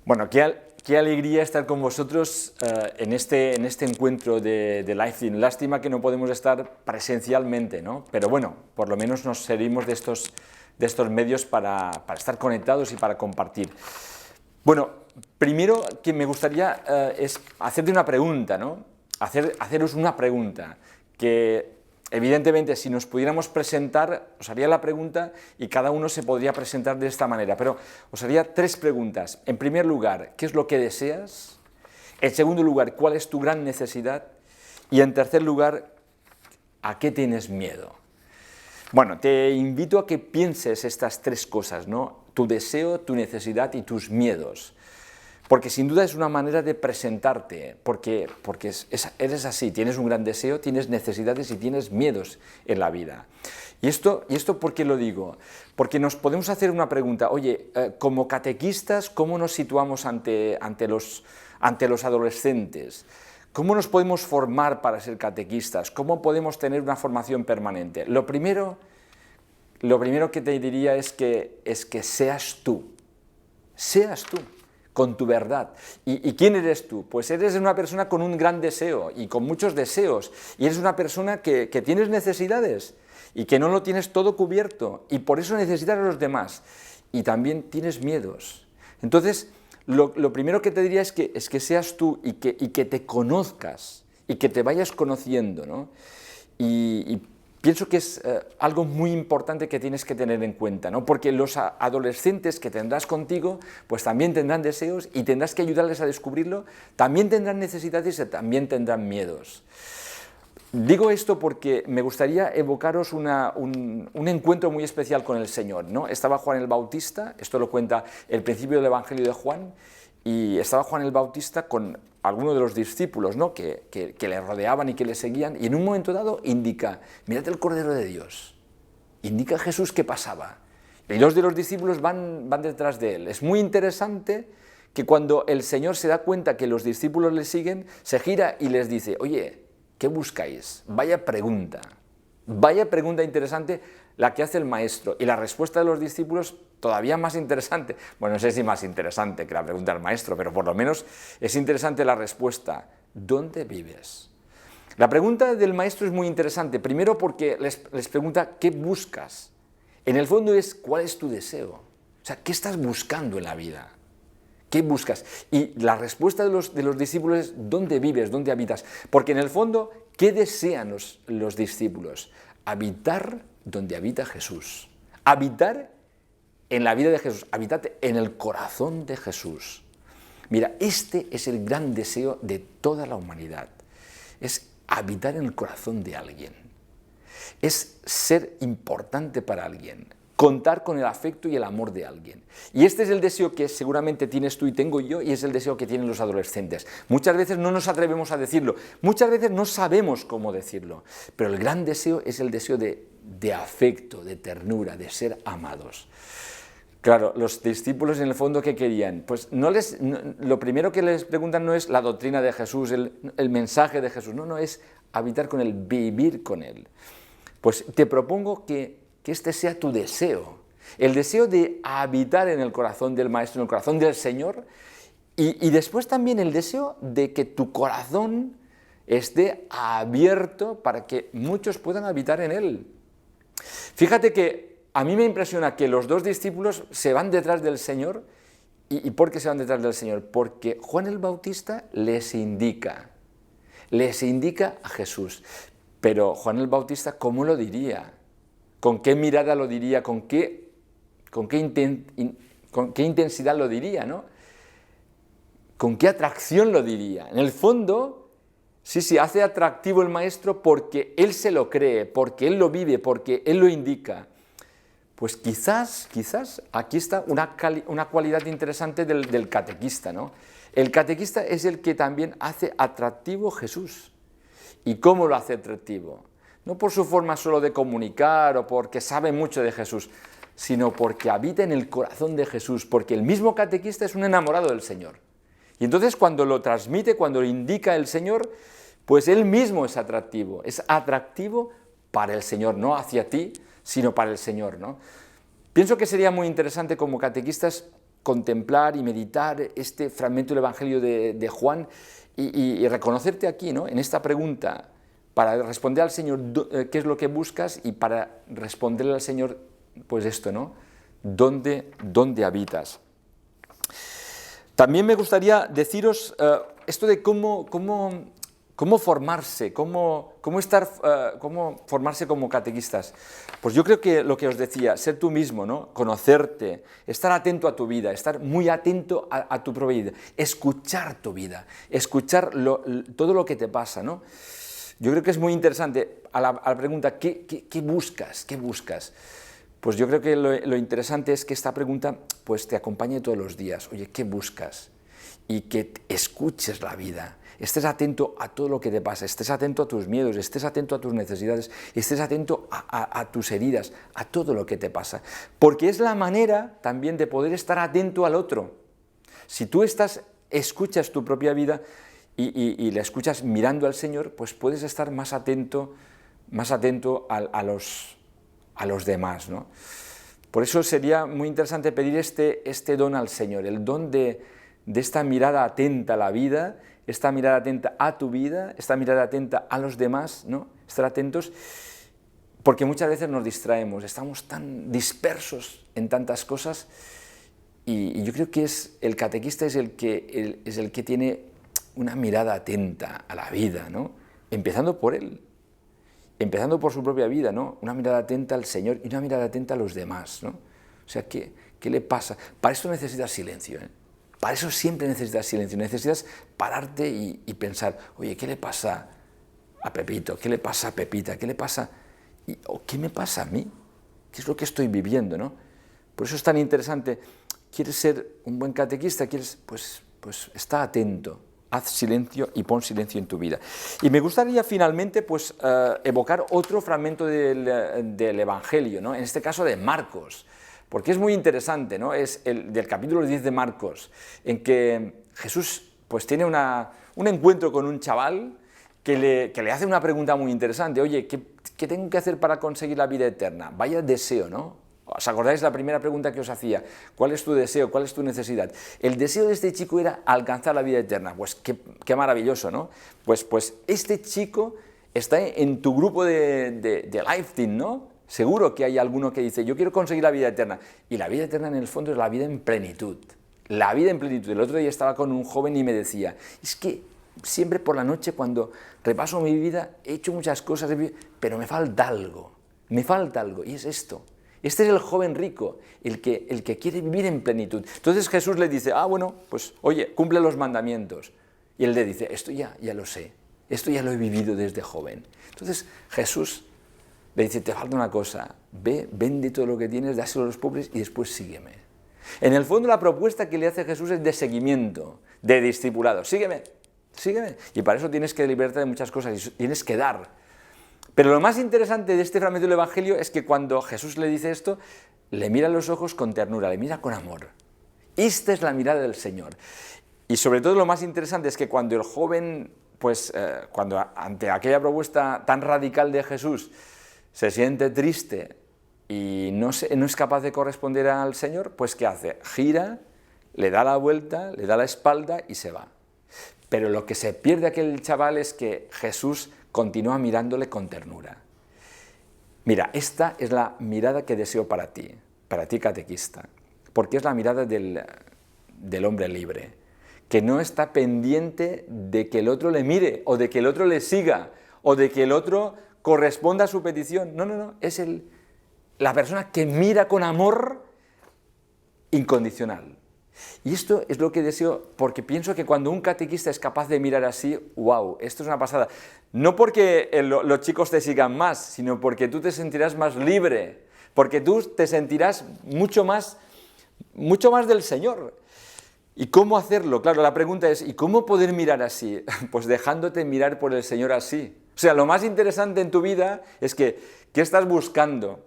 Bueno, qué alegría estar con vosotros en este encuentro de Life. Lástima que no podemos estar presencialmente, ¿no? Pero bueno, por lo menos nos servimos de estos medios para estar conectados y para compartir. Bueno, primero que me gustaría es hacerte una pregunta, ¿no? Haceros una pregunta que evidentemente si nos pudiéramos presentar, os haría la pregunta y cada uno se podría presentar de esta manera, pero os haría tres preguntas. En primer lugar, ¿qué es lo que deseas? En segundo lugar, ¿cuál es tu gran necesidad? Y en tercer lugar, ¿a qué tienes miedo? Bueno, te invito a que pienses estas tres cosas, ¿no? Tu deseo, tu necesidad y tus miedos. Porque sin duda es una manera de presentarte, porque eres así, tienes un gran deseo, tienes necesidades y tienes miedos en la vida. ¿Y esto por qué lo digo? Porque nos podemos hacer una pregunta, oye, como catequistas, ¿cómo nos situamos ante los adolescentes? ¿Cómo nos podemos formar para ser catequistas? ¿Cómo podemos tener una formación permanente? Lo primero que te diría es que seas tú, con tu verdad. ¿Y quién eres tú? Pues eres una persona con un gran deseo y con muchos deseos, y eres una persona que tienes necesidades y que no lo tienes todo cubierto, y por eso necesitas a los demás, y también tienes miedos. Entonces, lo primero que te diría es que seas tú y que te conozcas y que te vayas conociendo, ¿no? Y pienso que es algo muy importante que tienes que tener en cuenta, ¿no? Porque los adolescentes que tendrás contigo, pues también tendrán deseos y tendrás que ayudarles a descubrirlo, también tendrán necesidades y también tendrán miedos. Digo esto porque me gustaría evocaros un encuentro muy especial con el Señor, ¿no? Estaba Juan el Bautista, esto lo cuenta el principio del Evangelio de Juan, y estaba Juan el Bautista con algunos de los discípulos, ¿no? que le rodeaban y que le seguían, y en un momento dado indica, mirad el Cordero de Dios, indica a Jesús que pasaba, y dos de los discípulos van detrás de él. Es muy interesante que cuando el Señor se da cuenta que los discípulos le siguen, se gira y les dice, oye, ¿qué buscáis? Vaya pregunta interesante la que hace el maestro, y la respuesta de los discípulos todavía más interesante. Bueno, no sé si más interesante que la pregunta del maestro, pero por lo menos es interesante la respuesta. ¿Dónde vives? La pregunta del maestro es muy interesante, primero porque les pregunta ¿qué buscas? En el fondo es ¿cuál es tu deseo? O sea, ¿qué estás buscando en la vida? ¿Qué buscas? Y la respuesta de los discípulos es ¿dónde vives? ¿Dónde habitas? Porque en el fondo, ¿qué desean los discípulos? Habitar donde habita Jesús. Habitar en la vida de Jesús. Habitar en el corazón de Jesús. Mira, este es el gran deseo de toda la humanidad. Es habitar en el corazón de alguien. Es ser importante para alguien. Contar con el afecto y el amor de alguien. Y este es el deseo que seguramente tienes tú y tengo yo, y es el deseo que tienen los adolescentes. Muchas veces no nos atrevemos a decirlo, muchas veces no sabemos cómo decirlo, pero el gran deseo es el deseo de afecto, de ternura, de ser amados. Claro, los discípulos en el fondo, ¿qué querían? Pues lo primero que les preguntan no es la doctrina de Jesús, el mensaje de Jesús, no, es habitar con Él, vivir con Él. Pues te propongo que este sea tu deseo, el deseo de habitar en el corazón del Maestro, en el corazón del Señor, y después también el deseo de que tu corazón esté abierto para que muchos puedan habitar en él. Fíjate que a mí me impresiona que los dos discípulos se van detrás del Señor. ¿Y por qué se van detrás del Señor? Porque Juan el Bautista les indica a Jesús. Pero Juan el Bautista, ¿cómo lo diría? ¿Con qué mirada lo diría? ¿Con qué intensidad lo diría, ¿no? ¿Con qué atracción lo diría? En el fondo, sí, hace atractivo el maestro porque él se lo cree, porque él lo vive, porque él lo indica. Pues quizás aquí está una cualidad interesante del catequista, ¿no? El catequista es el que también hace atractivo Jesús. ¿Y cómo lo hace atractivo? No por su forma solo de comunicar o porque sabe mucho de Jesús, sino porque habita en el corazón de Jesús, porque el mismo catequista es un enamorado del Señor. Y entonces cuando lo transmite, cuando lo indica el Señor, pues él mismo es atractivo para el Señor, no hacia ti, sino para el Señor, ¿no? Pienso que sería muy interesante como catequistas contemplar y meditar este fragmento del Evangelio de Juan y reconocerte aquí, ¿no? En esta pregunta, para responder al Señor qué es lo que buscas y para responderle al Señor, pues esto, ¿no? ¿Dónde habitas? También me gustaría deciros esto de cómo formarse, cómo formarse como catequistas. Pues yo creo que lo que os decía, ser tú mismo, ¿no? Conocerte, estar atento a tu vida, estar muy atento a tu propia vida, escuchar tu vida, escuchar todo lo que te pasa, ¿no? Yo creo que es muy interesante a la pregunta, ¿qué buscas? ¿Qué buscas? Pues yo creo que lo interesante es que esta pregunta pues, te acompañe todos los días. Oye, ¿qué buscas? Y que escuches la vida, estés atento a todo lo que te pasa, estés atento a tus miedos, estés atento a tus necesidades, estés atento a tus heridas, a todo lo que te pasa. Porque es la manera también de poder estar atento al otro. Si tú escuchas tu propia vida y la escuchas mirando al Señor, pues puedes estar más atento a los demás, ¿no? Por eso sería muy interesante pedir este don al Señor, el don de esta mirada atenta a la vida, esta mirada atenta a tu vida, esta mirada atenta a los demás, ¿no? Estar atentos, porque muchas veces nos distraemos, estamos tan dispersos en tantas cosas, y yo creo que el catequista es el que tiene una mirada atenta a la vida, ¿no? Empezando por él. Empezando por su propia vida, ¿no? Una mirada atenta al Señor y una mirada atenta a los demás, ¿no? O sea, ¿qué le pasa? Para eso necesitas silencio, ¿eh? Para eso siempre necesitas silencio, necesitas pararte y pensar, oye, ¿qué le pasa a Pepito? ¿Qué le pasa a Pepita? ¿Qué le pasa? ¿O qué me pasa a mí? ¿Qué es lo que estoy viviendo, no? Por eso es tan interesante. ¿Quieres ser un buen catequista? Pues está atento. Haz silencio y pon silencio en tu vida. Y me gustaría finalmente pues, evocar otro fragmento del Evangelio, ¿no? En este caso de Marcos, porque es muy interesante, ¿no? Es del capítulo 10 de Marcos, en que Jesús pues, tiene un encuentro con un chaval que le hace una pregunta muy interesante. Oye, ¿qué tengo que hacer para conseguir la vida eterna? Vaya deseo, ¿no? ¿Os acordáis la primera pregunta que os hacía? ¿Cuál es tu deseo? ¿Cuál es tu necesidad? El deseo de este chico era alcanzar la vida eterna. Pues qué maravilloso, ¿no? Pues este chico está en tu grupo de Life Team, ¿no? Seguro que hay alguno que dice, yo quiero conseguir la vida eterna. Y la vida eterna en el fondo es la vida en plenitud. La vida en plenitud. El otro día estaba con un joven y me decía, es que siempre por la noche cuando repaso mi vida he hecho muchas cosas, pero me falta algo. Y es esto. Este es el joven rico, el que quiere vivir en plenitud. Entonces Jesús le dice, bueno, pues oye, cumple los mandamientos. Y él le dice, esto ya lo sé, esto ya lo he vivido desde joven. Entonces Jesús le dice, te falta una cosa, ve, vende todo lo que tienes, dáselo a los pobres y después sígueme. En el fondo la propuesta que le hace Jesús es de seguimiento, de discipulado. Sígueme. Y para eso tienes que liberarte de muchas cosas y tienes que dar. Pero lo más interesante de este fragmento del Evangelio es que cuando Jesús le dice esto, le mira a los ojos con ternura, le mira con amor. Esta es la mirada del Señor. Y sobre todo lo más interesante es que cuando el joven, pues cuando ante aquella propuesta tan radical de Jesús, se siente triste y no es capaz de corresponder al Señor, pues ¿qué hace? Gira, le da la vuelta, le da la espalda y se va. Pero lo que se pierde aquel chaval es que Jesús continúa mirándole con ternura. Mira, esta es la mirada que deseo para ti catequista, porque es la mirada del hombre libre, que no está pendiente de que el otro le mire, o de que el otro le siga, o de que el otro corresponda a su petición. No, es la persona que mira con amor incondicional. Y esto es lo que deseo, porque pienso que cuando un catequista es capaz de mirar así, wow, esto es una pasada. No porque los chicos te sigan más, sino porque tú te sentirás más libre, porque tú te sentirás mucho más del Señor. ¿Y cómo hacerlo? Claro, la pregunta es, ¿y cómo poder mirar así? Pues dejándote mirar por el Señor así. O sea, lo más interesante en tu vida es que, ¿qué estás buscando?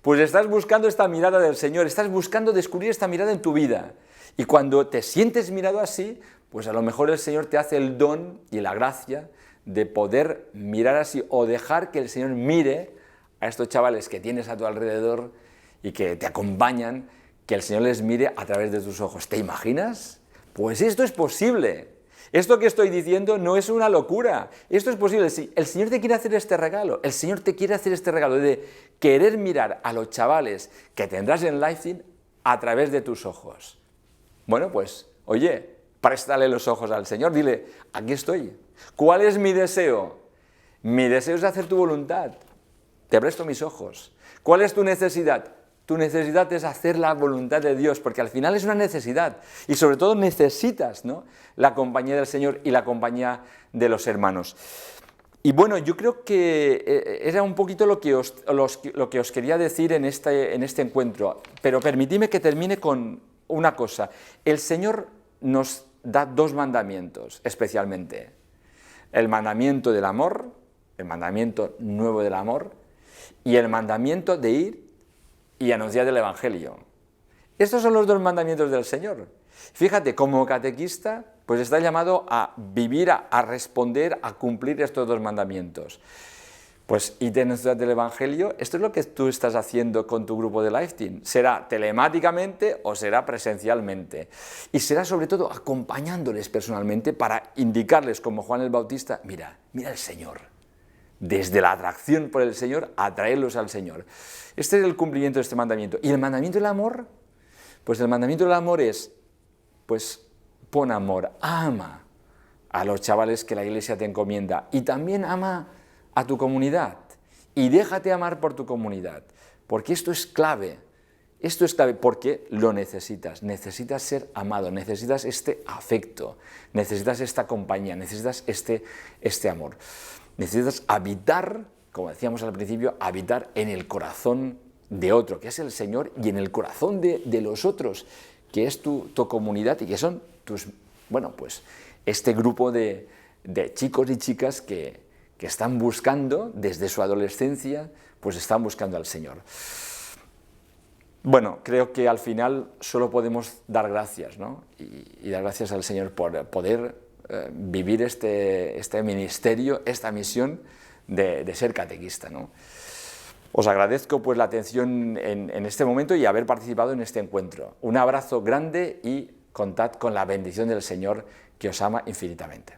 Pues estás buscando esta mirada del Señor, estás buscando descubrir esta mirada en tu vida. Y cuando te sientes mirado así, pues a lo mejor el Señor te hace el don y la gracia de poder mirar así o dejar que el Señor mire a estos chavales que tienes a tu alrededor y que te acompañan, que el Señor les mire a través de tus ojos. ¿Te imaginas? Pues esto es posible. Esto que estoy diciendo no es una locura. Esto es posible. Sí, el Señor te quiere hacer este regalo. El Señor te quiere hacer este regalo de querer mirar a los chavales que tendrás en LifeTeam a través de tus ojos. Bueno, pues, oye, préstale los ojos al Señor. Dile, aquí estoy. ¿Cuál es mi deseo? Mi deseo es hacer tu voluntad. Te presto mis ojos. ¿Cuál es tu necesidad? Tu necesidad es hacer la voluntad de Dios, porque al final es una necesidad. Y sobre todo necesitas, ¿no?, la compañía del Señor y la compañía de los hermanos. Y bueno, yo creo que era un poquito lo que os quería decir en este encuentro. Pero permitidme que termine con una cosa. El Señor nos da dos mandamientos, especialmente. El mandamiento del amor, el mandamiento nuevo del amor, y el mandamiento de ir y anunciar el Evangelio. Estos son los dos mandamientos del Señor. Fíjate, como catequista, pues está llamado a vivir, a responder, a cumplir estos dos mandamientos. Pues ir a anunciar el Evangelio, esto es lo que tú estás haciendo con tu grupo de LifeTeam. Será telemáticamente o será presencialmente. Y será sobre todo acompañándoles personalmente para indicarles, como Juan el Bautista, mira el Señor. Desde la atracción por el Señor, atraerlos al Señor. Este es el cumplimiento de este mandamiento. ¿Y el mandamiento del amor? Pues el mandamiento del amor es, pues pon amor, ama a los chavales que la Iglesia te encomienda y también ama a tu comunidad y déjate amar por tu comunidad, porque esto es clave porque lo necesitas ser amado, necesitas este afecto, necesitas esta compañía, necesitas este amor. Necesitas habitar, como decíamos al principio, habitar en el corazón de otro, que es el Señor, y en el corazón de los otros, que es tu comunidad y que son tus, bueno, pues este grupo de chicos y chicas que están buscando, desde su adolescencia, pues están buscando al Señor. Bueno, creo que al final solo podemos dar gracias, ¿no? Y dar gracias al Señor por poder vivir este ministerio, esta misión de ser catequista, ¿no? Os agradezco pues la atención en este momento y haber participado en este encuentro. Un abrazo grande y contad con la bendición del Señor que os ama infinitamente.